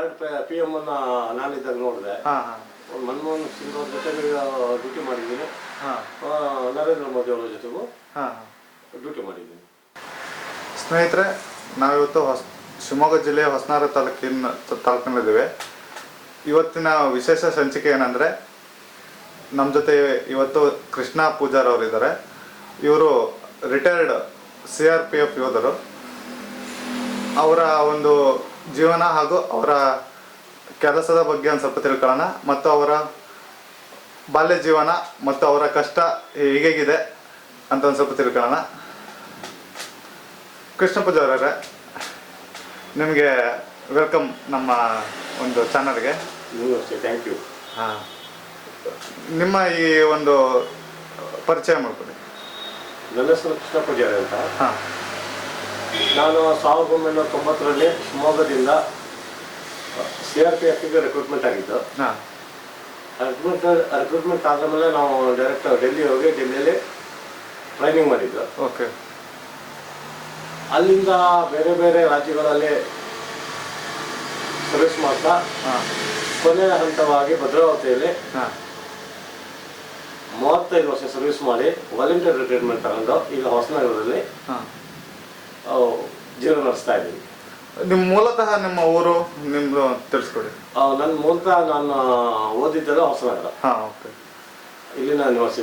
ಎರಡು PM ನಾನಿದ್ದಾಗ ನೋಡಿದೆ. ಮನಮೋಹನ್ ಸಿಂಗ್ ಅವ್ರ ಜೊತೆಗೆ ಡ್ಯೂಟಿ ಮಾಡಿದ್ದೀನಿ. ನರೇಂದ್ರ ಮೋದಿ ಅವರ ಜೊತೆಗೂ ಡ್ಯೂಟಿ ಮಾಡಿದ್ದೀನಿ. ಸ್ನೇಹಿತರೆ, ನಾವಿವತ್ತು ಶಿವಮೊಗ್ಗ ಜಿಲ್ಲೆಯ ಹೊಸನಗರ ತಾಲೂಕಿನಲ್ಲಿದ್ದೇವೆ. ಇವತ್ತಿನ ವಿಶೇಷ ಸಂಚಿಕೆ ಏನಂದರೆ, ನಮ್ಮ ಜೊತೆ ಇವತ್ತು ಕೃಷ್ಣ ಪೂಜಾರ್ ಅವರಿದ್ದಾರೆ. ಇವರು ರಿಟೈರ್ಡ್ CRPF ಯೋಧರು. ಅವರ ಒಂದು ಜೀವನ ಹಾಗೂ ಅವರ ಕೆಲಸದ ಬಗ್ಗೆ ಒಂದು ಸ್ವಲ್ಪ ತಿಳ್ಕೊಳ್ಳೋಣ, ಮತ್ತು ಅವರ ಬಾಲ್ಯ ಜೀವನ ಮತ್ತು ಅವರ ಕಷ್ಟ ಹೇಗಿದೆ ಅಂತ ಒಂದು ಸ್ವಲ್ಪ ತಿಳ್ಕೊಳ್ಳೋಣ. ಕೃಷ್ಣ ಪೂಜಾರ್ ಅವರೇ, ನಿಮಗೆ ವೆಲ್ಕಮ್ ನಮ್ಮ ಒಂದು ಚಾನಲ್ಗೆ. Thank you. ನಿಮ್ಮ ಈ ಒಂದು ಪರಿಚಯ ಮಾಡ್ಕೊಳ್ಳಿ. ನನ್ನ ಹೆಸರು ಕೃಷ್ಣ ಪೂಜಾರಿ ಅಂತ. ನಾನು 1990ರಲ್ಲಿ ಶಿವಮೊಗ್ಗದಿಂದ CRPFಗೆ ರಿಕ್ರೂಟ್ಮೆಂಟ್ ಆಗಿದ್ದು. ರಿಕ್ರೂಟ್ಮೆಂಟ್ ಆದಮೇಲೆ ನಾವು ಡೈರೆಕ್ಟ್ ಡೆಲ್ಲಿ ಹೋಗಿ ಡೆಲ್ಲಿಯಲ್ಲಿ ಟ್ರೈನಿಂಗ್ ಮಾಡಿದ್ದು. ಓಕೆ. ಅಲ್ಲಿಂದ ಬೇರೆ ಬೇರೆ ರಾಜ್ಯಗಳಲ್ಲಿ ಸರ್ವಿಸ್ ಮಾಡ್ತಾ ಕೊನೆಯ ಹಂತವಾಗಿ ಭದ್ರಾವತಿಯಲ್ಲಿ 35 ವರ್ಷ ಸರ್ವಿಸ್ ಮಾಡಿ ವಾಲಂಟಿಯರ್ ರಿಟೈರ್ಮೆಂಟ್ ತಗೊಂಡು ಈಗ ಹೊಸನಗರದಲ್ಲಿ ಜೀವನ ನಡೆಸ್ತಾ ಇದ್ದೀನಿ. ನಿಮ್ಮ ಮೂಲತಃ ನಿಮ್ಮ ಊರು ನಿಮ್ಮದು ತಿಳಿಸ್ಕೊಡಿ. ನನ್ನ ಮೂಲತಃ ನಾನು ಓದಿದ್ದೆಲ್ಲ ಹೊಸನಗರ. ಓಕೆ. ಇಲ್ಲಿನ ನಿವಾಸಿ.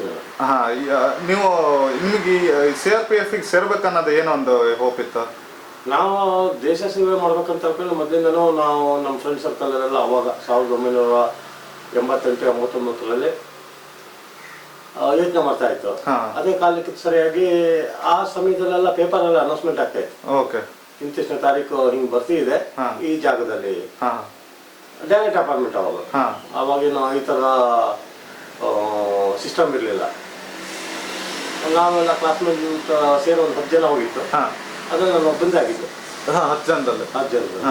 ನೀವು ನಿಮಗೆ CRPFಗೆ ಸೇರ್ಬೇಕನ್ನೋದು ಏನೋ ಒಂದು ಹೋಪ್ ಇತ್ತು? ನಾವು ದೇಶ ಸೇವೆ ಮಾಡ್ಬೇಕಂತ ಹೇಳ್ಕೊಂಡು ಮೊದಲಿಂದನೂ ನಾವು ನಮ್ಮ ಫ್ರೆಂಡ್ ಸರ್ಕಲಲ್ಲೆಲ್ಲ ಅವಾಗ 1988-89ರಲ್ಲಿ ಯೋಚನೆ ಮಾಡ್ತಾ ಇತ್ತು. ಅದೇ ಕಾಲಕ್ಕೆ ಸರಿಯಾಗಿ ಆ ಸಮಯದಲ್ಲೆಲ್ಲ ಪೇಪರಲ್ಲಿ ಅನೌನ್ಸ್ಮೆಂಟ್ ಆಗ್ತಾ ಇತ್ತು. ಓಕೆ. ಇಂತಿಷ್ಟನೇ ತಾರೀಕು ಹಿಂಗೆ ಬರ್ತಿದೆ ಈ ಜಾಗದಲ್ಲಿ, ಡೈರೆಕ್ಟ್ ಅಪಾಯಿಂಟ್ಮೆಂಟ್. ಅವಾಗಿನ ಈ ಥರ ಸಿಸ್ಟಮ್ ಇರಲಿಲ್ಲ. ನಾವೆಲ್ಲ ಕ್ಲಾಸ್ಮೇಟ್ ಸೇರಿ ಒಂದು 10 ಜನ ಹೋಗಿತ್ತು. ಅದ್ರಲ್ಲಿ ನಾನು ಒಬ್ಬಂದಾಗಿದ್ದು. 10 ಜನದಲ್ಲಿ? 10 ಜನದಲ್ಲಿ.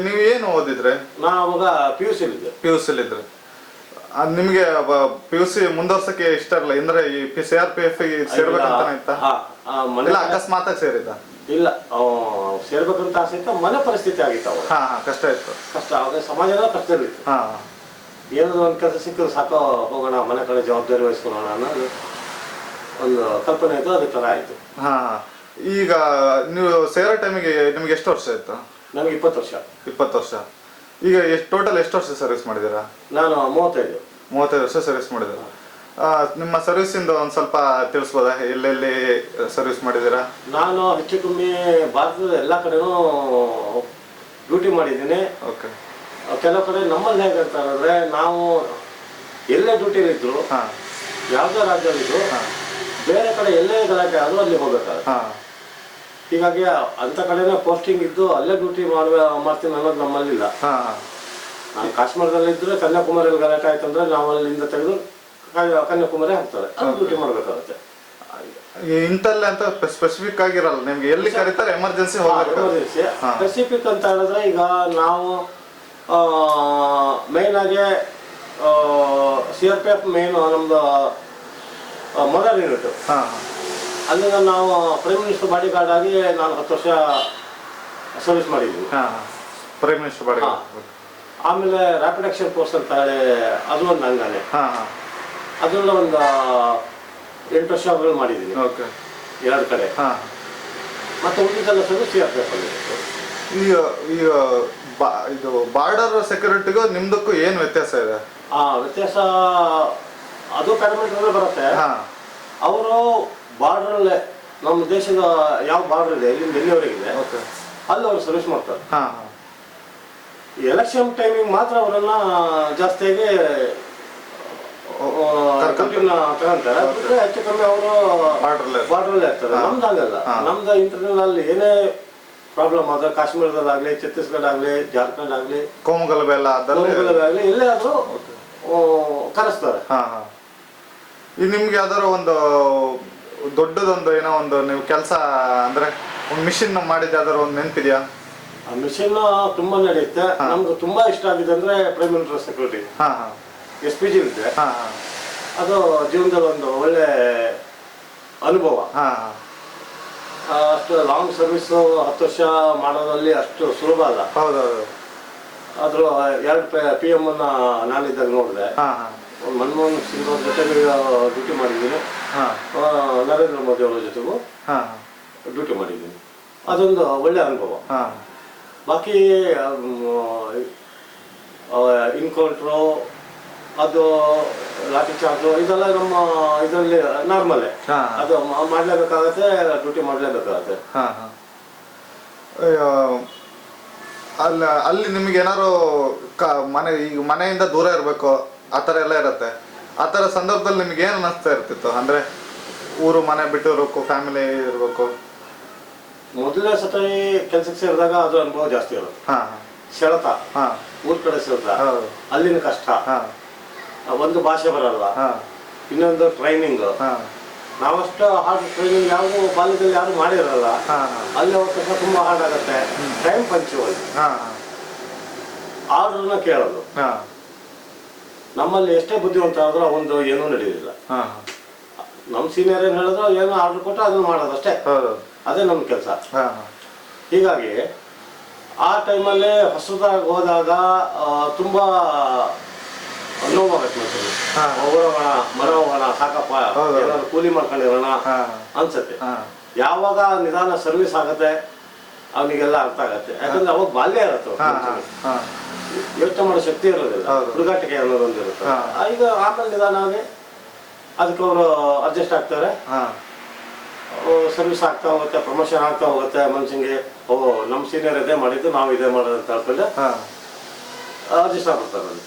ನೀವು ಏನು ಓದಿದ್ರೆ? ನಾ ಅವಾಗ PUC ಇದ್ದೆ. ನಿಮಗೆ PUC ಮುಂದುವರ್ಸಕ್ಕೆ ಇಷ್ಟ ಇರಲ್ಲ ಅಂದ್ರೆ ಈ CRPF ಸೇರ್ಬೇಕಂತ ಇತ್ತ? ಅಕಸ್ಮಾತ್ ಸೇರಿದ? ಇಲ್ಲ, ಸೇರ್ಬೇಕಂತ ಆಸೆ ಇತ್ತು. ಮನೆ ಪರಿಸ್ಥಿತಿ ಆಗಿತ್ತು ಅವಾಗ. ಕಷ್ಟ ಇತ್ತು. ಕಷ್ಟ ಅವಾಗ ಸಮಾಜದ ಕಷ್ಟದಲ್ಲಿತ್ತು. ಏನಾದ್ರು ಒಂದು ಕೆಲಸ ಸಿಕ್ಕಿದ್ರೆ ಸಾಕು, ಹೋಗೋಣ ಮನೆ ಕಡೆ ಜವಾಬ್ದಾರಿ ವಹಿಸ್ಕೊಳ್ಳೋಣ ಅನ್ನೋದು ಒಂದು ಕಲ್ಪನೆ ಇತ್ತು. ಅದೇ ಥರ ಆಯಿತು. ಈಗ ನೀವು ಸೇರೋ ಟೈಮಿಗೆ ನಿಮ್ಗೆ ಎಷ್ಟು ವರ್ಷ ಇತ್ತು? ನನಗೆ 20 ವರ್ಷ. 20 ವರ್ಷ. ಈಗ ಟೋಟಲ್ ಎಷ್ಟು ವರ್ಷ ಸರ್ವಿಸ್ ಮಾಡಿದ್ದೀರಾ? ನಾನು 35 ವರ್ಷ ಸರ್ವಿಸ್ ಮಾಡಿದ್ದೀರಾ. ನಿಮ್ಮ ಸರ್ವಿಸಿಂದ ಒಂದು ಸ್ವಲ್ಪ ತಿಳಿಸ್ಬೋದಾ? ಎಲ್ಲೆಲ್ಲಿ ಸರ್ವಿಸ್ ಮಾಡಿದ್ದೀರಾ? ನಾನು ಹೆಚ್ಚು ಕಮ್ಮಿ ಭಾರತದ ಎಲ್ಲ ಕಡೆನೂ ಡ್ಯೂಟಿ ಮಾಡಿದ್ದೀನಿ. ಓಕೆ. ಕೆಲವು ಕಡೆ ನಮ್ಮಲ್ಲಿ ಹೇಗೆ ಅಂತ ಹೇಳಿದ್ರೆ, ನಾವು ಎಲ್ಲೇ ಡ್ಯೂಟಿಲಿದ್ರು, ಯಾವುದೇ ರಾಜ್ಯದಲ್ಲಿದ್ರು, ಬೇರೆ ಕಡೆ ಎಲ್ಲೇ ಗಲಾಟೆ ಆದರೂ ಅಲ್ಲಿ ಹೋಗ್ಬೇಕಾಗುತ್ತೆ. ಹೀಗಾಗಿ ಅಂಥ ಕಡೆನೇ ಪೋಸ್ಟಿಂಗ್ ಇದ್ದು ಅಲ್ಲೇ ಡ್ಯೂಟಿ ಮಾಡ್ತೀನಿ ಅನ್ನೋದು ನಮ್ಮಲ್ಲಿಲ್ಲ. ನಾನು ಕಾಶ್ಮೀರದಲ್ಲಿದ್ದರೆ ಕನ್ಯಾಕುಮಾರಿಯಲ್ಲಿ ಗಲಾಟೆ ಆಯ್ತು ಅಂದರೆ ನಾವು ಅಲ್ಲಿಂದ ತೆಗೆದು ಕನ್ಯಾಕುಮಾರಿ ಹಾಕ್ತಾರೆ, ಅದು ಡ್ಯೂಟಿ ಮಾಡಬೇಕಾಗುತ್ತೆ. ಇಂತಲ್ಲೇ ಅಂತ ಸ್ಪೆಸಿಫಿಕ್ ಆಗಿರಲ್ಲ, ನಿಮ್ಗೆ ಎಲ್ಲಿ ಕರೀತಾರೆ ಎಮರ್ಜೆನ್ಸಿ ಎಮರ್ಜೆನ್ಸಿ ಸ್ಪೆಸಿಫಿಕ್ ಅಂತ ಹೇಳಿದ್ರೆ, ಈಗ ನಾವು ಮೇನ್ ಆಗಿ CRPF ಮೇನ್ ನಮ್ದು ಮೊದಲ ಯೂನಿಟ್. ಅಲ್ಲಿಂದ ನಾವು ಪ್ರೈಮ್ ಮಿನಿಸ್ಟರ್ ಬಾಡಿ ಗಾರ್ಡ್ ಆಗಿ ನಾನು 10 ವರ್ಷ ಸರ್ವಿಸ್ ಮಾಡಿದ್ವಿ. Prime minister bodyguard. ಆಮೇಲೆ ರ್ಯಾಪಿಡ್ ಆಕ್ಷನ್ ಫೋರ್ಸ್ ಅಂತ ಹೇಳಿ ಅದು ಒಂದು ಅಂಗನೇ. ಅದನ್ನ ಒಂದು 8 ವರ್ಷ ಮಾಡಿದ್ದೀನಿ. ಓಕೆ. 2 ಕಡೆ. ಮತ್ತೆ ಉಳಿದೆಲ್ಲ ಸರ್ವಿಸ್ CRPF ಅಲ್ಲಿ. ಈಗ ಇದು ಬಾರ್ಡರ್ ಸೆಕ್ಯೂರಿಟಿಗೂ ನಿಮ್ದಕ್ಕೂ ಏನು ವ್ಯತ್ಯಾಸ ಇದೆ? ವ್ಯತ್ಯಾಸ ಅದು ಪ್ಯಾರಾಮೀಟರ್ ಬರುತ್ತೆ. ಅವರು ಬಾರ್ಡ್ರಲ್ಲೇ ನಮ್ಮ ದೇಶದ ಯಾವ ಬಾರ್ಡರ್ ಇದೆ ಇಲ್ಲಿಂದ ಡೆಲ್ಲಿವರೆಗಿದೆ, ಅಲ್ಲಿ ಅವರು ಸರ್ವಿಸ್ ಮಾಡ್ತಾರೆ. ಎಲೆಕ್ಷನ್ ಟೈಮಿಂಗ್ ಮಾತ್ರ ಅವರನ್ನ ಜಾಸ್ತಿಯಾಗಿ ತಗೊಂತಾರೆ. ಹೆಚ್ಚು ಕಮ್ಮಿ ಅವರು ಬಾರ್ಡ್ರಲ್ಲೇ ಇರ್ತಾರೆ. ನಮ್ದು ಹಂಗಲ್ಲ. ನಮ್ದು ಇಂಟರ್ನಲ್ ಏನೇ ಪ್ರಾಬ್ಲಮ್ ಆದ್ರೆ, ಕಾಶ್ಮೀರದಲ್ಲಾಗಲಿ, ಛತ್ತೀಸ್ಗಢ ಆಗಲಿ, ಜಾರ್ಖಂಡ್ ಆಗಲಿ, ಕೋಮುಗಲಭೆ ಆಗಲಿ, ಎಲ್ಲೇ ಆದರೂ ಕರೆಸ್ತಾರೆ. ಈಗ ನಿಮ್ಗೆ ಯಾವ್ದಾರು ಒಂದು ದೊಡ್ಡದೊಂದು ಏನೋ ಒಂದು ನೀವು ಕೆಲಸ ಅಂದ್ರೆ ಒಂದು ಮಿಷಿನ್ ಮಾಡಿದ ಯಾವ್ದಾರು ಒಂದು ನೆನಪಿದೆಯಾ? ಮಿಷಿನ್ ತುಂಬಾ ನಡೆಯುತ್ತೆ. ನಮ್ಗೆ ತುಂಬಾ ಇಷ್ಟ ಆಗಿದೆ ಅಂದ್ರೆ ಪ್ರೈಮ್ ಮಿನಿಸ್ಟರ್ ಸೆಕ್ಯೂರಿಟಿ SPG ಇದೆ. ಅದು ಜೀವನದಲ್ಲಿ ಒಂದು ಒಳ್ಳೆ ಅನುಭವ. ಅಷ್ಟು ಲಾಂಗ್ ಸರ್ವಿಸ್ 10 ವರ್ಷ ಮಾಡೋದ್ರಲ್ಲಿ ಅಷ್ಟು ಸುಲಭ ಅಲ್ಲ. ಆದರೂ 2 PM ನಾನಿದ್ದಾಗ ನೋಡಿದೆ. ಮನಮೋಹನ್ ಸಿಂಗ್ ಅವ್ರ ಜೊತೆಗೆ ಡ್ಯೂಟಿ ಮಾಡಿದ್ದೀನಿ, ನರೇಂದ್ರ ಮೋದಿ ಅವರ ಜೊತೆಗೂ ಡ್ಯೂಟಿ ಮಾಡಿದ್ದೀನಿ. ಅದೊಂದು ಒಳ್ಳೆ ಅನುಭವ. ಬಾಕಿ ಇನ್ಕೌಂಟ್ರು, ಅದು ಲಾಠಿ ಚಾರ್ಜು, ಇದೆಲ್ಲ ನಮ್ಮ ಇದರಲ್ಲಿ ನಾರ್ಮಲ್ಲೇ. ಅದು ಮಾಡಲೇಬೇಕಾಗತ್ತೆ, ಡ್ಯೂಟಿ ಮಾಡಲೇಬೇಕಾಗತ್ತೆ. ಅಲ್ಲಿ ನಿಮ್ಗೆ ಏನಾರು ಮನೆ ಈಗ ಮನೆಯಿಂದ ದೂರ ಇರಬೇಕು ಆ ಥರ ಎಲ್ಲ ಇರುತ್ತೆ. ಆ ಥರ ಸಂದರ್ಭದಲ್ಲಿ ನಿಮ್ಗೆ ಏನು ಅನ್ನಿಸ್ತಾ ಇರ್ತಿತ್ತು? ಅಂದರೆ ಊರು ಮನೆ ಬಿಟ್ಟು ಇರಬೇಕು, ಫ್ಯಾಮಿಲಿ ಇರಬೇಕು. ಮೊದಲನೇ ಸತಿ ಕೆಲ್ಸಕ್ಕೆ ಸೇರಿದಾಗ ಅದು ಅನುಭವ ಜಾಸ್ತಿ ಇರುತ್ತೆ. ಸೆಳೆತ, ಊರ್ ಕಡೆ ಸೆಳೆತ, ಅಲ್ಲಿನ ಕಷ್ಟ, ಒಂದು ಭಾಷೆ ಬರಲ್ಲ, ಇನ್ನೊಂದು ಟ್ರೈನಿಂಗ್. ನಾವಷ್ಟು ಹಾರ್ಡ್ ಟ್ರೈನಿಂಗ್ ಯಾವುದು ಬಾಲ್ಯದಲ್ಲಿ ಯಾರು ಮಾಡಿರಲ್ಲ. ಅಲ್ಲಿ ಹೋದ ತಕ್ಷಣ ತುಂಬಾ ಹಾರ್ಡ್ ಆಗುತ್ತೆ. ಟೈಮ್ ಪಂಚುವಲ್, ಆರ್ಡರ್ನ ಕೇಳೋದು. ನಮ್ಮಲ್ಲಿ ಎಷ್ಟೇ ಬುದ್ಧಿವಂತ ಆದ್ರೂ ಒಂದು ಏನೂ ನಡೆಯೋದಿಲ್ಲ. ನಮ್ಮ ಸೀನಿಯರ್ ಏನ್ ಹೇಳಿದ್ರು ಏನೋ ಆರ್ಡರ್ ಕೊಟ್ಟು ಅದನ್ನ ಮಾಡೋದು ಅಷ್ಟೇ, ಅದೇ ನಮ್ಮ ಕೆಲಸ. ಹೀಗಾಗಿ ಆ ಟೈಮಲ್ಲಿ ಹೊಸದಾಗಿ ಹೋದಾಗ ತುಂಬಾ ನೋವಾಗತ್ತೆ. ಹೋಗೋಣ ಮರ ಹೋಗೋಣ ಸಾಕಪ್ಪ, ಏನಾದ್ರು ಕೂಲಿ ಮಾಡ್ಕೊಂಡಿರೋಣ ಅನ್ಸತ್ತೆ. ಯಾವಾಗ ನಿಧಾನ ಸರ್ವಿಸ್ ಆಗತ್ತೆ ಅವನಿಗೆಲ್ಲ ಅರ್ಥ ಆಗತ್ತೆ. ಯಾಕಂದ್ರೆ ಅವಾಗ ಬಾಲ್ಯ ಇರತ್ತೆ, ಯೋಚನೆ ಮಾಡೋ ಶಕ್ತಿ ಇರೋದಿಲ್ಲ, ಹುಡುಗಾಟಿಕೆ ಅನ್ನೋದೊಂದಿರುತ್ತೆ. ಈಗ ಆಮೇಲೆ ನಿಧಾನ ಆಗಿ ಅದಕ್ಕೆ ಅವರು ಅಡ್ಜಸ್ಟ್ ಆಗ್ತಾರೆ. ಸರ್ವಿಸ್ ಆಗ್ತಾ ಹೋಗುತ್ತೆ, ಪ್ರಮೋಷನ್ ಆಗ್ತಾ ಹೋಗುತ್ತೆ. ಮನುಷ್ಯಂಗೆ ನಮ್ಮ ಸೀನಿಯರ್ ಇದೇ ಮಾಡಿದ್ದು, ನಾವು ಇದೇ ಮಾಡೋದು ಅಂತ ಹೇಳ್ಕೊಂಡು ಅಡ್ಜಸ್ಟ್ ಆಗ್ಬಿಡ್ತಾರೆ.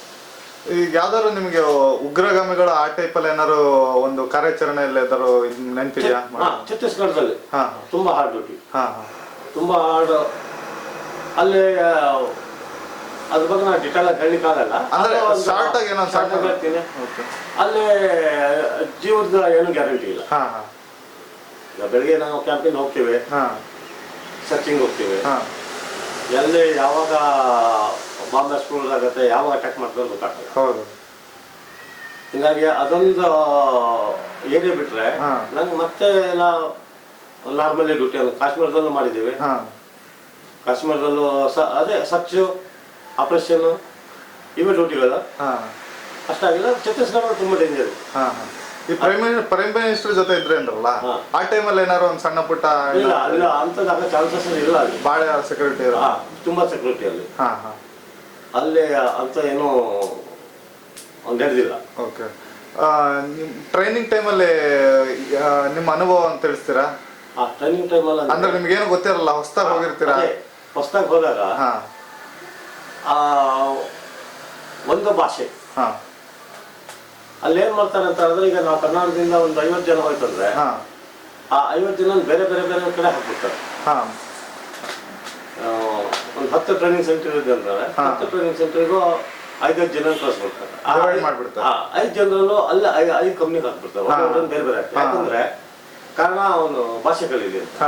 ಈಗ ಯಾವ್ದಾದ್ರು ನಿಮ್ಗೆ ಉಗ್ರಗಾಮಿಗಳು ಆ ಟೈಪಲ್ಲಿ ಏನಾದ್ರು ಒಂದು ಕಾರ್ಯಾಚರಣೆಯಲ್ಲಿ ಏನಾದ್ರು ನೆನಪಿದೆಯಾ? ಛತ್ತೀಸ್ಗಢದಲ್ಲಿ ತುಂಬಾ ಹಾರ್ಡ್ ಡ್ಯೂಟಿ, ತುಂಬಾ ಹಾರ್ಡ್. ಅಲ್ಲಿ ಅದ್ರ ಬಗ್ಗೆ ನಾನು ಡಿಟೇಲ್ ಆಗಿ ಹೇಳಲಿಕ್ಕಾಗಲ್ಲ. ಅಲ್ಲಿ ಜೀವದ ಏನು ಗ್ಯಾರಂಟಿ ಇಲ್ಲ. ಈಗ ಬೆಳಿಗ್ಗೆ ನಾವು ಕ್ಯಾಂಪಿಂಗ್ ಹೋಗ್ತೀವಿ, ಸರ್ಚಿಂಗ್ ಹೋಗ್ತೀವಿ, ಎಲ್ಲಿ ಯಾವಾಗ ಬಾಂಬ್ ಎಕ್ಸ್ಪ್ಲೋಡ್ ಆಗುತ್ತೆ, ಯಾವಾಗ ಅಟ್ಯಾಕ್ ಮಾಡ್ತಾರೆ ಗೊತ್ತಾಗ್ತದೆ. ಹೀಗಾಗಿ ಅದೊಂದು ಏರಿಯಾ ಬಿಟ್ರೆ ನಂಗೆ ಮತ್ತೆ ಎಲ್ಲ ನಾರ್ಮಲಿ ಡ್ಯೂಟಿ. ಕಾಶ್ಮೀರದಲ್ಲೂ ಮಾಡಿದ್ದೀವಿ. ಕಾಶ್ಮೀರದಲ್ಲೂ ಅದೇ ಸರ್ಚು, ಆಪರೇಷನ್, ಇವೇ ಡ್ಯೂಟಿಗಳು ಅಷ್ಟಾಗಿಲ್ಲ. ಛತ್ತೀಸ್ಗಢ ತುಂಬಾ ಡೇಂಜರ್. ಈ ಪ್ರೈಮ್ ಮಿನಿಸ್ಟರ್ ಜೊತೆ ಇದ್ರೆ ಅಂದ್ರಲ್ಲ, ಆ ಟೈಮಲ್ಲಿ ಏನಾರು ಒಂದು ಸಣ್ಣ ಪುಟ್ಟ ಇಲ್ಲ ಇಲ್ಲ ಅಂತದಾಗ ಚಾನ್ಸಸ್ ಇಲ್ಲ. ಅಲ್ಲಿ ಬಾಳ ಸೆಕ್ಯೂರಿಟಿ, ತುಂಬಾ ಸೆಕ್ಯೂರಿಟಿ ಅಲ್ಲಿ. ಅಲ್ಲಿ ಅಂತ ಏನೂ ನಡೆದಿಲ್ಲ. ಓಕೆ. ಟ್ರೈನಿಂಗ್ ಟೈಮಲ್ಲಿ ನಿಮ್ಮ ಅನುಭವ ಅಂತ ತಿಳಿಸ್ತೀರಾ? ಟ್ರೈನಿಂಗ್ ಟೈಮಲ್ಲಿ ಅಂದ್ರೆ ನಿಮ್ಗೇನು ಗೊತ್ತಿರಲ್ಲ, ಹೊಸದಾಗಿ ಹೋಗಿರ್ತೀರಾ. ಹೊಸದಾಗಿ ಹೋದಾಗ ಒಂದು ಭಾಷೆ ಅಲ್ಲೇನ್ ಮಾಡ್ತಾರೆ ಅಂತ ಹೇಳಿದ್ರೆ, ಈಗ ನಾವು ಕರ್ನಾಟಕದಿಂದ ಒಂದು 50 ಜನ ಹೋಯ್ತಂದ್ರೆ ಆ 50 ಜನ ಬೇರೆ ಬೇರೆ ಬೇರೆ ಕಡೆ ಹಾಕ್ಬಿಡ್ತಾರೆ. ಒಂದು 10 ಟ್ರೈನಿಂಗ್ ಸೆಂಟರ್ ಇದೆ ಅಂದ್ರೆ 10 ಟ್ರೈನಿಂಗ್ ಸೆಂಟರ್ಗೂ 5 ಜನ ಕಳಿಸ್ಬಿಡ್ತಾರೆ. 5 ಜನರಲ್ಲೂ ಅಲ್ಲಿ 5 ಕಂಪ್ನಿಗೆ ಹಾಕ್ಬಿಡ್ತಾರೆ, ಬೇರೆ ಬೇರೆ. ಯಾಕಂದ್ರೆ ಕಾರಣ ಅವನು ಭಾಷೆ ಕಲಿದೆ ಅಂತ.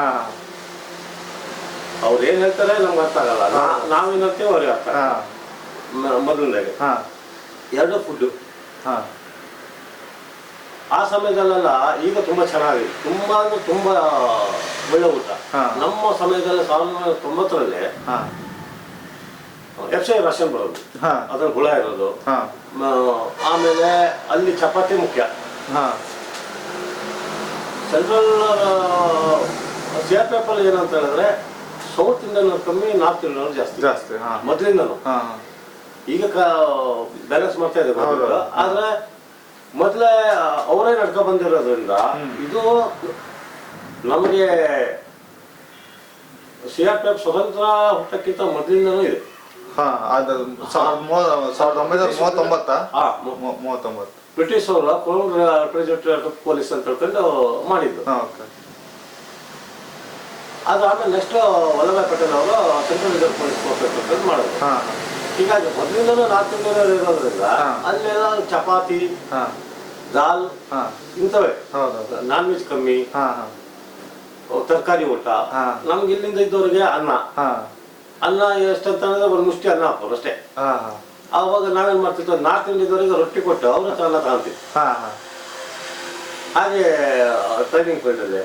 ಅವ್ರು ಏನ್ ಹೇಳ್ತಾರೆ ನಮ್ಗೆ ಅರ್ಥ ಆಗಲ್ಲ, ನಾವೇನ್ ಹೇಳ್ತೇವೆ ಅವ್ರಿಗೆ ಅರ್ಥ ಆಗಲ್ಲ. ಮೊದಲನೇಗೆ 2 ಫುಡ್. ಆ ಸಮಯದಲ್ಲೆಲ್ಲ ಈಗ ತುಂಬಾ ಚೆನ್ನಾಗಿದೆ, ತುಂಬಾ ಅಂದ್ರೆ ತುಂಬಾ ಒಳ್ಳೆ ಊಟ. ನಮ್ಮ ಸಮಯದಲ್ಲಿ 1990ರಲ್ಲಿ FC ರಾಷನ್ ಬರೋದು, ಅದ್ರ ಹುಳ ಇರೋದು. ಆಮೇಲೆ ಅಲ್ಲಿ ಚಪಾತಿ ಮುಖ್ಯ. ಸೆಂಟ್ರಲ್ CRPF ಅಲ್ಲಿ ಏನಂತ ಹೇಳಿದ್ರೆ ಸೌತ್ ಇಂಡಿಯನ್ ಕಮ್ಮಿ, ನಾರ್ತ್ ಇಂಡಿಯನ್ ಜಾಸ್ತಿ ಮೊದಲಿಂದನು. ಈಗ ಬ್ಯಾಲೆನ್ಸ್ ಮಾಡ್ತಾ ಇದೆ. ಆದ್ರೆ ಮೊದಲೇ ಅವರೇ ನಡ್ಕೊ ಬಂದಿರೋದ್ರಿಂದ ಇದು ನಮಗೆ CRPF ಸ್ವತಂತ್ರ ಹುಟ್ಟಕ್ಕಿಂತ ಮೊದಲಿಂದನೂ ಇದೆ. 1939 ಬ್ರಿಟಿಷ್ ಅವರು ಕ್ರೌನ್ ರೆಪ್ರೆಸೆಂಟೇಟಿವ್ ಪೊಲೀಸ್ ಅಂತ ಹೇಳ್ಕೊಂಡು ಮಾಡಿದ್ದು. ಅದಾದ್ಮೇಲೆ ನೆಕ್ಸ್ಟ್ ವಲ್ಲಭಾಯ್ ಪಟೇಲ್ ಅವರು ಸೆಂಟ್ರಲ್ ರಿಸರ್ವ್ ಪೊಲೀಸ್ ಫೋರ್ಸ್ ಅಂತ ಮಾಡಿದ್ರು. ಹೀಗಾಗಿ ಮೊದಲಿಂದನೂ ನಾರ್ತ್ ಇಂಡಿಯನ್ ಇರೋದ್ರಿಂದ ಅಲ್ಲೆಲ್ಲ ಚಪಾತಿ, ದಾಲ್ ಇಂಥವೇ, ನಾನ್ ವೆಜ್ ಕಮ್ಮಿ, ತರಕಾರಿ ಊಟ. ನಮ್ಗೆ ಇಲ್ಲಿಂದ ಇದ್ದವ್ರಿಗೆ ಅನ್ನ ಎಷ್ಟಂತ ಹೇಳಿದ್ರೆ ಒಂದು ಮುಷ್ಟಿ ಅನ್ನ ಹಾಕೋರು ಅಷ್ಟೇ. ಆವಾಗ ನಾವೇನ್ ಮಾಡ್ತಿದ್ವಿ, ನಾರ್ತ್ ಇಂಡಿಯಾದವರಿಗೆ ರೊಟ್ಟಿ ಕೊಟ್ಟು ಅವ್ರ ಹತ್ರ ಅನ್ನ ತಗೊಂತೀವಿ. ಹಾಗೆ ಟ್ರೈನಿಂಗ್ ಫೀಲ್ಡ್ ಇದೆ.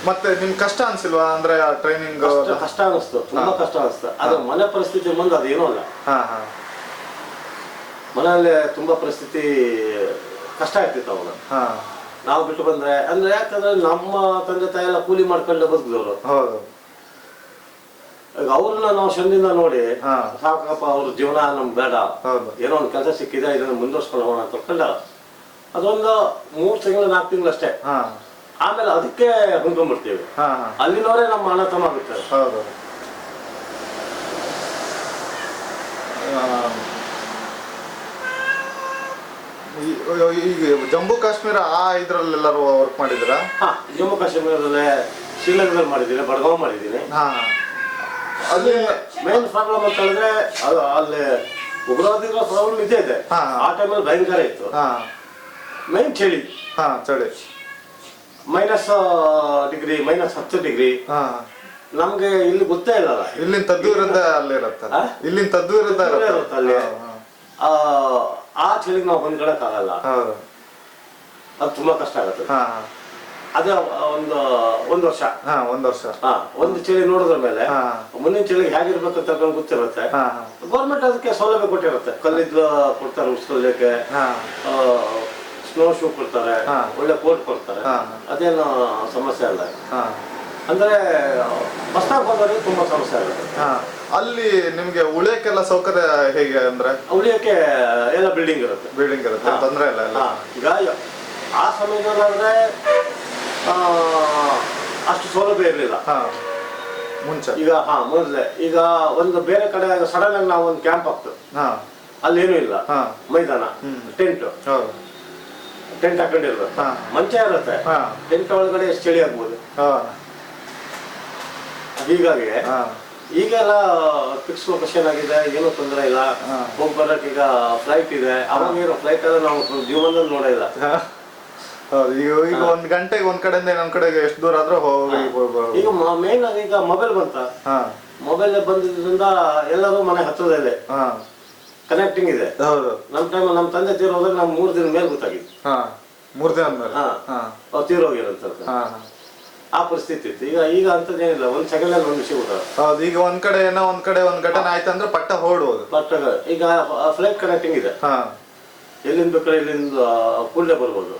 ಮತ್ತೆ ನಿಮ್ ಕಷ್ಟ ಅನ್ಸಿಲ್ವಾ ಅಂದ್ರೆ ಟ್ರೈನಿಂಗ್? ಕಷ್ಟ ಅನಿಸ್ತು, ತುಂಬಾ ಕಷ್ಟ ಅನಿಸ್ತು. ಅದು ಮನೆ ಪರಿಸ್ಥಿತಿ ಮುಂದೆ ಅದೇನೂ ಅಲ್ಲ. ಮನೆಯಲ್ಲೇ ತುಂಬಾ ಪರಿಸ್ಥಿತಿ ಕಷ್ಟ ಆಗ್ತಿತ್ತು ಅವಾಗ. ನಾವು ಬಿಟ್ಟು ಬಂದ್ರೆ ಅಂದ್ರೆ ಯಾಕಂದ್ರೆ ನಮ್ಮ ತಂದೆ ತಾಯಿ ಎಲ್ಲ ಕೂಲಿ ಮಾಡ್ಕೊಂಡು ಬದುಕಿದವರು. ಈಗ ಅವ್ರನ್ನ ನಾವು ಚಂದಿಂದ ನೋಡಿ ಸಾಕಪ್ಪ ಅವ್ರ ಜೀವನ ನಮ್ಗೆ ಬೇಡ, ಏನೋ ಒಂದು ಕೆಲಸ ಸಿಕ್ಕಿದೆ ಇದನ್ನ ಮುಂದುವರ್ಸ್ಕೊಂಡು ಹೋಗೋಣ ಅಂತ ಕಂಡ ಅದೊಂದು 3 ತಿಂಗಳು 4 ತಿಂಗಳು ಅಷ್ಟೇ. ಆಮೇಲೆ ಅದಕ್ಕೆ ಹೊಂದ್ಕೊಂಡ್ಬಿಡ್ತೀವಿ. ಅಲ್ಲಿನವರೇ ನಮ್ಮ ಅಣ್ಣ ತಮ್ಮ ಆಗುತ್ತಾರೆ. ಈಗ ಜಮ್ಮು ಕಾಶ್ಮೀರ ಇದ್ರಲ್ಲೆಲ್ಲರೂ ವರ್ಕ್ ಮಾಡಿದ್ರ? ಜಮ್ಮು ಕಾಶ್ಮೀರದಲ್ಲೇ ಶ್ರೀನಗರದಲ್ಲಿ ಮಾಡಿದ್ದೀನಿ, ಬಡಗಾವ್ ಮಾಡಿದ್ದೀನಿ. ಅಲ್ಲಿ ಮೇನ್ ಪ್ರಾಬ್ಲಮ್ ಅಂತ ಹೇಳಿದ್ರೆ ಅಲ್ಲಿ ಉಗ್ರವಾದಿಗಳ ಪ್ರಾಬ್ಲಮ್ ಇದ್ದೇ ಇದೆ. ಆ ಟೈಮಲ್ಲಿ ಭಯಂಕರ ಇತ್ತು. ಮೇನ್ ಚಳಿ, -10 -10 ನಮ್ಗೆ ಇಲ್ಲಿ ಗೊತ್ತೇ ಇಲ್ಲ. ಇಲ್ಲಿನ ತದ್ದು ಇರುತ್ತೆ ಅಲ್ಲಿರುತ್ತೆ, ಇಲ್ಲಿನ ತದ್ದು ಇರುತ್ತೆ ಅಲ್ಲಿ. ಆ ಚಳಿಗೆ ನಾವು ಹೊಂದ್ಕೊಳಕ್ ಆಗಲ್ಲ, ಅದು ತುಂಬಾ ಕಷ್ಟ ಆಗುತ್ತೆ. ಅದೇ ಒಂದು ವರ್ಷ ಒಂದು ಚಳಿ ನೋಡಿದ್ರ ಮೇಲೆ ಮುಂದಿನ ಚಳಿಗೆ ಹೇಗಿರ್ಬೇಕಂತ ಗೊತ್ತಿರುತ್ತೆ. ಗೌರ್ಮೆಂಟ್ ಅದಕ್ಕೆ ಸೌಲಭ್ಯ ಕೊಟ್ಟಿರುತ್ತೆ. ಕಲ್ಲಿದ್ದು ಕೊಡ್ತಾರೆ ಉಳಿಸ್ಕೊಳ್ಳಿಕ್ಕೆ, ಸ್ನೋ ಶೂ ಕೊಡ್ತಾರೆ, ಒಳ್ಳೆ ಕೋಟ್ ಕೊಡ್ತಾರೆ. ಅದೇನು ಸಮಸ್ಯೆ ಅಲ್ಲ. ಅಂದ್ರೆ ಬಸ್ತಾಗ್ ಹೋದವ್ರಿಗೆ ತುಂಬಾ ಸಮಸ್ಯೆ ಆಗುತ್ತೆ. ಅಲ್ಲಿ ನಿಮ್ಗೆ ಉಳಿಯಕ್ಕೆಲ್ಲ ಸೌಕರ್ಯ ಹೇಗೆ? ಅಂದ್ರೆ ಉಳಿಯಕ್ಕೆ ಎಲ್ಲ ಬಿಲ್ಡಿಂಗ್ ಇರುತ್ತೆ, ತೊಂದ್ರೆ ಇಲ್ಲ. ಈಗ ಆ ಸಮಯದಲ್ಲಾದ್ರೆ ಅಷ್ಟು ಸೌಲಭ್ಯ ಇರಲಿಲ್ಲ ಮುಂಚೆ. ಈಗ ಮೊದಲೇ ಈಗ ಒಂದು ಬೇರೆ ಕಡೆ ಸಡನ್ ಆಗಿ ನಾವು ಒಂದು ಕ್ಯಾಂಪ್ ಹಾಕ್ತೇವೆ, ಅಲ್ಲೇನು ಇಲ್ಲ, ಮೈದಾನ, ಟೆಂಟ್ ಹಾಕೊಂಡಿರ್ಬೇಕು, ಮಂಚ ಇರುತ್ತೆ, ಟೆಂಟ್ ಒಳಗಡೆ ಎಷ್ಟು ಚಳಿ ಆಗ್ಬೋದು. ಹೀಗಾಗಿ ಈಗೆಲ್ಲ ಫಿಕ್ಸ್ ಲೊಕೇಶನ್ ಆಗಿದೆ, ಏನೂ ತೊಂದರೆ ಇಲ್ಲ. ಹೋಗಿ ಬರಕ್ಕೆ ಈಗ ಫ್ಲೈಟ್ ಇದೆ. ಅವಾಗ ಏನು ಫ್ಲೈಟ್ ಎಲ್ಲ ನಾವು ಜೀವನದಲ್ಲಿ ನೋಡೇ ಇಲ್ಲ. ಈಗ 1 ಗಂಟೆಗೆ ಒಂದ್ ಕಡೆಯಿಂದ ಇನ್ನೊಂದ್ ಕಡೆಗೆ ಎಷ್ಟು ದೂರ ಆದ್ರೂ ಹೋಗಿ. ಈಗ ಮೇನ್ ಈಗ ಮೊಬೈಲ್ ಬಂತ, ಮೊಬೈಲ್ ಬಂದಿದ್ರಿಂದ ಎಲ್ಲರೂ ಮನೆ ಹತ್ತದಲ್ಲೇ ಕನೆಕ್ಟಿಂಗ್ ಇದೆ. ನಮ್ ಟೈಮ್ ನಮ್ಮ ತಂದೆ ತೀರೋದಾಗ ನಮ್ 3 ದಿನ ಮೇಲೆ ಗೊತ್ತಾಗಿತ್ತು. 3 ದಿನ ಮೇಲೆ ಅವ್ರು ತೀರೋಗಿರಂತ ಆ ಪರಿಸ್ಥಿತಿ ಇತ್ತು. ಈಗ ಅಂತದೇನಿಲ್ಲ, 1 ಸೆಕೆಂಡ್ ಒಂದು ವಿಷಯ ಗೊತ್ತಾಗ. ಈಗ ಒಂದ್ ಕಡೆ ಒಂದ್ ಘಟನೆ ಆಯ್ತಂದ್ರೆ ಪಟ್ಟ ಹೊರಡ್ಬೋದು. ಈಗ ಫ್ಲೈಟ್ ಕನೆಕ್ಟಿಂಗ್ ಇದೆ, ಎಲ್ಲಿಂದ ಬೇಕಾದ್ರೆ ಇಲ್ಲಿಂದ ಕೂಡಲೇ ಬರ್ಬೋದು.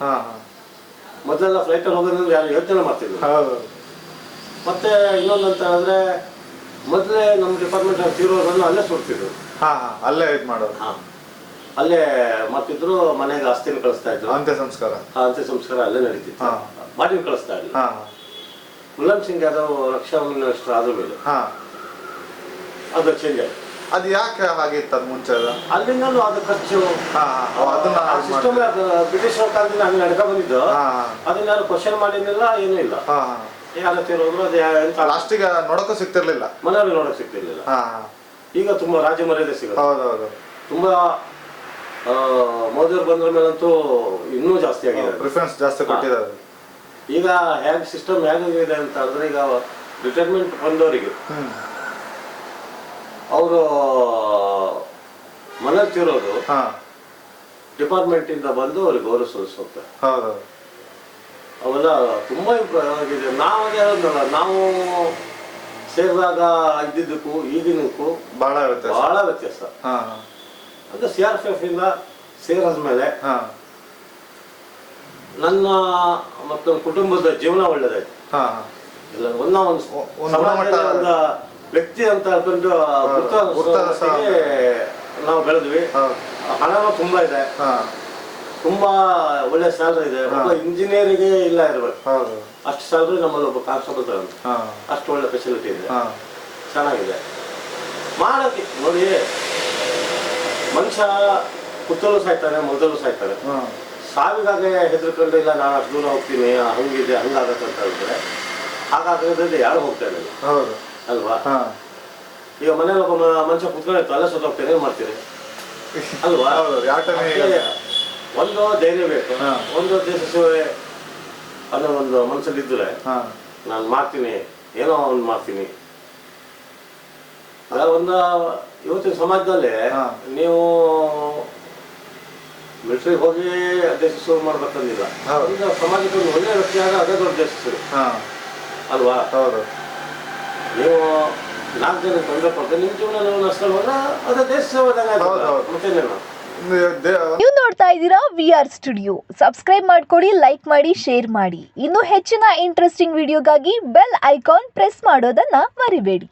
ಮೊದಲೆಲ್ಲ ಫ್ಲೈಟ್ ಅಲ್ಲಿ ಹೋಗೋದ್ರಿಂದ ಯಾರು ಯೋಚನೆ ಮಾಡ್ತಿದ್ರು. ಮತ್ತೆ ಇನ್ನೊಂದು ಅಂತ ಹೇಳಿದ್ರೆ ಮೊದಲೇ ನಮ್ಮ ಡಿಪಾರ್ಟ್ಮೆಂಟ್ ತೀರೋದ್ರನ್ನ ಅಲ್ಲೇ ಸುಡ್ತಿದ್ರು, ಅಲ್ಲೇ ಇದು ಮಾಡೋದು, ಅಲ್ಲೇ ಮಾಡ್ತಿದ್ರು. ಮನೆಗೆ ಆಸ್ತಿನ ಕಳಿಸ್ತಾ ಇದ್ರು. ಅಂತ್ಯ ಸಂಸ್ಕಾರ ಅಲ್ಲೇ ನಡೀತಿತ್ತು, ಬಾಡಿನ ಕಳಿಸ್ತಾ ಇಲ್ಲ. ಮುಲಾಯಂ ಸಿಂಗ್ ಯಾದವ್ ರಕ್ಷಾ ಮಿನಿಸ್ಟರ್ ಆದ ಮೇಲೆ ಅದು ಚೇಂಜ್ ಆಯ್ತು. ಅದು ಯಾಕೆ ಹಾಗಿತ್ತು ಅದು ಮುಂಚೆ? ಅಲ್ಲಿಂದಲೂ ಅದು ಖರ್ಚು ಸಿಸ್ಟಮ್ ಬ್ರಿಟಿಷರ ಕಾಲದಿಂದ ಹಂಗೆ ನಡ್ಕೊ ಬಂದಿದ್ದು. ಅದನ್ನ ಯಾರು ಕ್ವಶನ್ ಮಾಡಿರಲಿಲ್ಲ, ಏನೂ ಇಲ್ಲ. ಯಾರ ತೀರೋದ್ರು ಅದು ಎಂತ ಲಾಸ್ಟಿಗೆ ನೋಡೋಕ್ಕೂ ಸಿಗ್ತಿರ್ಲಿಲ್ಲ, ಮನೆಯಲ್ಲಿ ನೋಡಕ್ ಸಿಗ್ತಿರ್ಲಿಲ್ಲ. ಈಗ ತುಂಬಾ ರಾಜ್ಯ ಮರ್ಯಾದೆ ಸಿಗುತ್ತೆ. ತುಂಬಾ ಮೋದಿಯವ್ರು ಬಂದ್ರ ಮೇಲಂತೂ ಇನ್ನೂ ಜಾಸ್ತಿ ಆಗಿದೆ, ಪ್ರಿಫರೆನ್ಸ್ ಜಾಸ್ತಿ ಕೊಟ್ಟಿದ್ದಾರೆ. ಈಗ ಹೇಗೆ ಸಿಸ್ಟಮ್ ಹೇಗಿದೆ ಅಂತ ಹೇಳಿದ್ರೆ, ಈಗ ರಿಟೈರ್ಮೆಂಟ್ ಬಂದವರಿಗೆ ಅವರು ಮನೇಲಿ ತೀರೋದು ಡಿಪಾರ್ಟ್ಮೆಂಟ್ ಇಂದ ಬಂದು ಅವ್ರಿಗೆ ಗೌರವ ಸಲ್ಲಿಸಿ ಹೋಗ್ತಾರೆ. ಅವೆಲ್ಲ ತುಂಬಾ ಇಂಪ್ರೂವ್ ಆಗಿದೆ. ನಾವು ಸೇರಿದಾಗ ಇದ್ದಿದ್ದಕ್ಕೂ ಈಗಿನಕ್ಕೂ ಬಹಳ ವ್ಯತ್ಯಾಸ. ಅಂದ್ರೆ CRPF ಇಂದ ಸೇರಿದ್ಮೇಲೆ ನನ್ನ ಮತ್ತು ಕುಟುಂಬದ ಜೀವನ ಒಳ್ಳೇದಾಯ್ತು. ಒಂದು ವ್ಯಕ್ತಿ ಅಂತ ಹೇಳ್ಕೊಂಡು ನಾವು ಬೆಳೆದ್ವಿ. ಹಣನೂ ತುಂಬಾ ಇದೆ, ತುಂಬಾ ಒಳ್ಳೆ ಸ್ಯಾಲ್ರಿ ಇದೆ. ಒಬ್ಬ ಇಂಜಿನಿಯರಿಗೆ ಇಲ್ಲ ಇರ್ಬೇಕು ಅಷ್ಟು ಸ್ಯಾಲ್ರಿ ನಮ್ಮಲ್ಲಿ ಒಬ್ಬ ಕಾನ್ಸ್ಟೇಬಲ್ ತಗೊಂಡು ಅಷ್ಟು ಒಳ್ಳೆ ಫೆಸಿಲಿಟಿ ಇದೆ, ಚೆನ್ನಾಗಿದೆ ಮಾಡಕ್ಕೆ. ನೋಡಿ, ಮನುಷ್ಯ ಕುತ್ತಲು ಸಾಯ್ತಾನೆ, ಮೊದಲು ಸಾಯ್ತಾನೆ. ಸಾವಿಗಾಗೆ ಹೆದರ್ಕೊಂಡು ಇಲ್ಲ ನಾನು ಅಷ್ಟು ದೂರ ಹೋಗ್ತೀನಿ, ಹಂಗಿದೆ ಹಂಗಾಗತ್ತೆ ಅಂತ ಹೇಳಿದ್ರೆ ಹಾಗಾಗದ್ರಿಂದ ಯಾರು ಹೋಗ್ತಾ ಇಲ್ಲ ಅಲ್ವಾ? ಈಗ ಮನೇಲಿ ಒಬ್ಬ ಮನುಷ್ಯ ಕುತ್ಕೊಂಡಿರ್ತ ಅಲ್ಲೇ ಸುತ್ತೋಗ್ತೇನೆ, ಏನ್ ಮಾಡ್ತೀರಿ ಅಲ್ವಾ? ಒಂದು ಧೈರ್ಯ ಬೇಕು, ಒಂದು ದೇಶ ಸೇವೆ ಅನ್ನೋ ಒಂದು ಮನಸ್ಸಲ್ಲಿ ಇದ್ರೆ ನಾನು ಮಾಡ್ತೀನಿ, ಏನೋ ಒಂದು ಮಾಡ್ತೀನಿ. ಒಂದು ಇವತ್ತಿನ ಸಮಾಜದಲ್ಲಿ ನೀವು ಮಿಲಿಟರಿಗೆ ಹೋಗಿ ದೇಶ ಸೇವೆ ಮಾಡ್ಬೇಕಂದಿಲ್ಲ. ಈಗ ಸಮಾಜಕ್ಕೆ ಒಂದು ಒಳ್ಳೆ ವ್ಯಕ್ತಿ ಆಗ ಅದೇ ದೊಡ್ಡ ದೇಶ ಸೇವೆ. ಅಲ್ವಾ? ಹೌದು. ನೀವು 4 ಜನ ತೊಂದರೆ ಕೊಡ್ತಾರೆ, ನಿಮ್ಮ ಜೀವನ ನೀವು ನಷ್ಟ ಹೋದ್ರೆ ಅದು ದೇಶ ಸೇವಾದಾಗ ಮತ್ತೇನೇನು. ನೀವು ನೋಡ್ತಾ ಇದ್ದೀರಾ VR ಸ್ಟುಡಿಯೋ. ಸಬ್ಸ್ಕ್ರೈಬ್ ಮಾಡ್ಕೊಡಿ, ಲೈಕ್ ಮಾಡಿ, ಶೇರ್ ಮಾಡಿ. ಇನ್ನು ಹೆಚ್ಚಿನ ಇಂಟ್ರೆಸ್ಟಿಂಗ್ ವಿಡಿಯೋಗಾಗಿ ಬೆಲ್ ಐಕಾನ್ ಪ್ರೆಸ್ ಮಾಡೋದನ್ನ ಮರಿಬೇಡಿ.